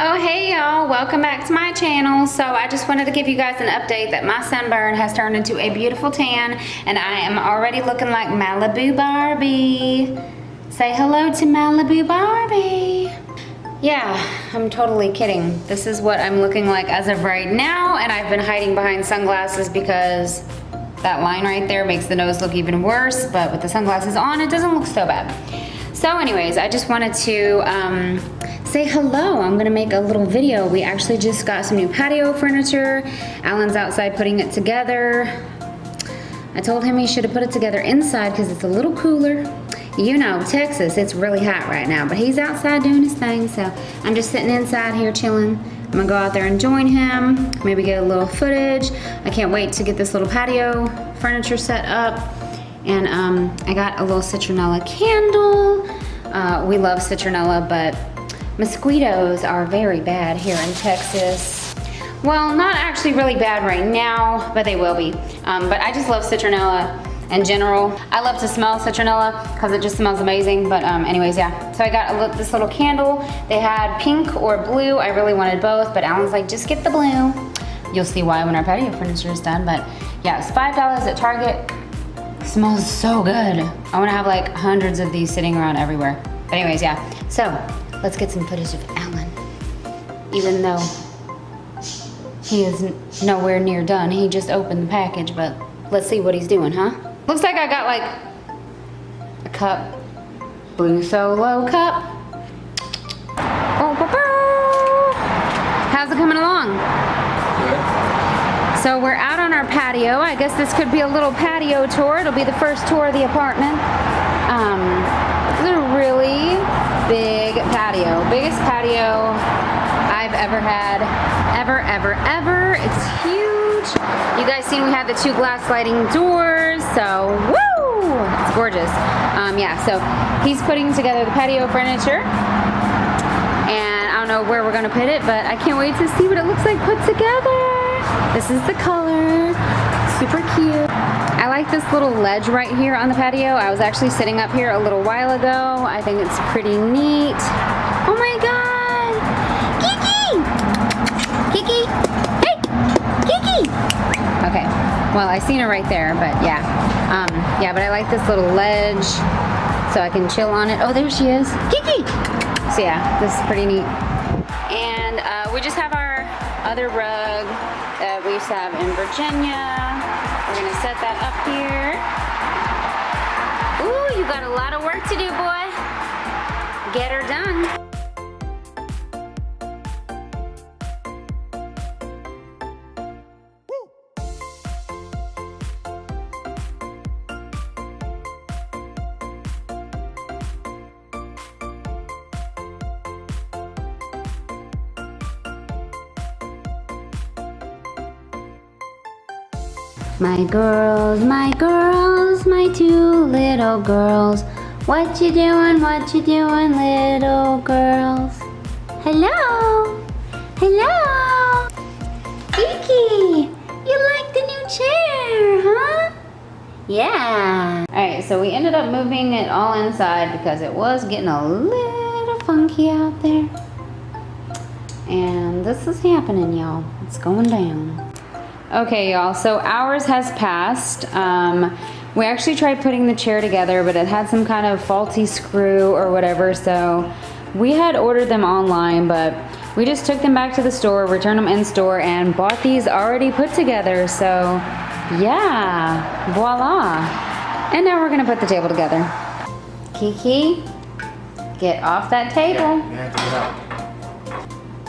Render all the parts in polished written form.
Oh hey y'all, welcome back to my channel. So I just wanted to give you guys an update that my sunburn has turned into a beautiful tan and I am already looking like Malibu Barbie. Say hello to Malibu Barbie. Yeah, I'm totally kidding. This is what I'm looking like as of right now, and I've been hiding behind sunglasses because that line right there makes the nose look even worse, but with the sunglasses on, it doesn't look so bad. So anyways, I just wanted to say hello. I'm gonna make a little video. We actually just got some new patio furniture. Alan's outside putting it together. I told him he should have put it together inside because it's a little cooler. You know, Texas, it's really hot right now, but he's outside doing his thing, so I'm just sitting inside here chilling. I'm gonna go out there and join him, maybe get a little footage. I can't wait to get this little patio furniture set up. And I got a little citronella candle. We love citronella, but mosquitoes are very bad here in Texas. Well, not actually really bad right now, but they will be. But I just love citronella in general. I love to smell citronella because it just smells amazing. But anyways, yeah. So I got this little candle. They had pink or blue. I really wanted both, but Alan's like, just get the blue. You'll see why when our patio furniture is done. But yeah, it's $5 at Target. Smells so good. I wanna have like hundreds of these sitting around everywhere. But anyways, yeah. So let's get some footage of Alan. Even though he is nowhere near done. He just opened the package, but let's see what he's doing, huh? Looks like I got like a cup. Blue Solo cup. How's it coming along? So we're out on our patio. I guess this could be a little patio tour. It'll be the first tour of the apartment. It's a really big patio. Biggest patio I've ever had. Ever. It's huge. You guys seen we had the 2 glass sliding doors, so woo! It's gorgeous. Yeah, so he's putting together the patio furniture. And I don't know where we're gonna put it, but I can't wait to see what it looks like put together. This is the color, super cute. I like this little ledge right here on the patio. I was actually sitting up here a little while ago. I think it's pretty neat. Oh my God, Kiki! Kiki, hey, Kiki! Okay, well I seen her right there, but yeah. Yeah, but I like this little ledge so I can chill on it. Oh, there she is, Kiki! So yeah, this is pretty neat. And we just have our other rug that we used to have in Virginia. We're gonna set that up here. Ooh, you got a lot of work to do, boy. Get her done. My girls, my 2 little girls. What you doing, little girls? Hello, hello. Kiki, you like the new chair, huh? Yeah. All right, so we ended up moving it all inside because it was getting a little funky out there. And this is happening, y'all. It's going down. Okay, y'all, so hours has passed. We actually tried putting the chair together, but it had some kind of faulty screw or whatever, so we had ordered them online, but we just took them back to the store, returned them in store, and bought these already put together, so yeah, voila. And now we're gonna put the table together. Kiki, get off that table. Yeah, get out.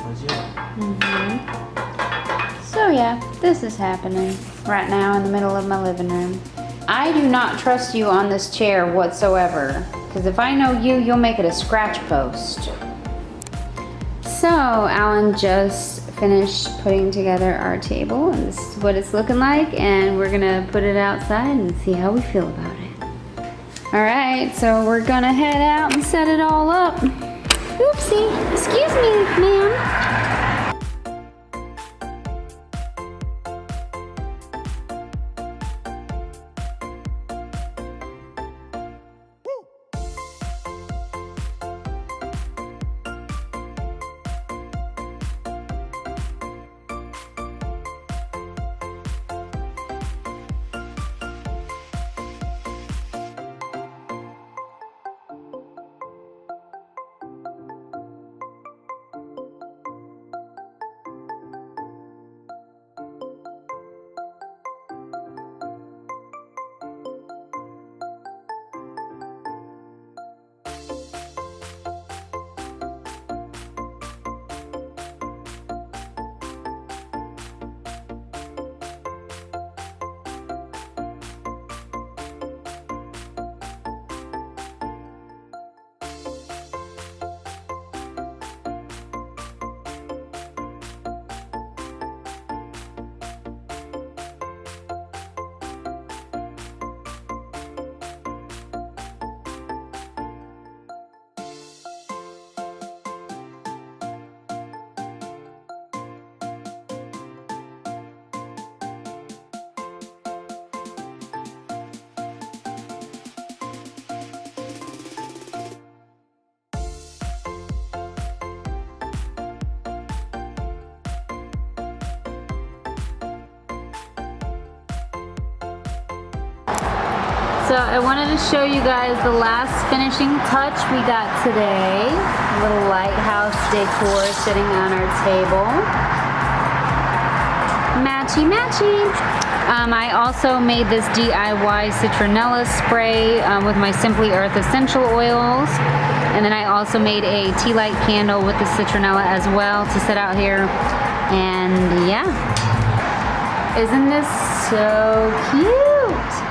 Where's you? So yeah, this is happening right now in the middle of my living room. I do not trust you on this chair whatsoever, because if I know you, you'll make it a scratch post. So Alan just finished putting together our table, and this is what it's looking like, and we're gonna put it outside and see how we feel about it. All right, so we're gonna head out and set it all up. Oopsie, excuse me, ma'am. So I wanted to show you guys the last finishing touch we got today. A little lighthouse decor sitting on our table. Matchy matchy. I also made this DIY citronella spray with my Simply Earth essential oils. And then I also made a tea light candle with the citronella as well to set out here. And yeah, isn't this so cute?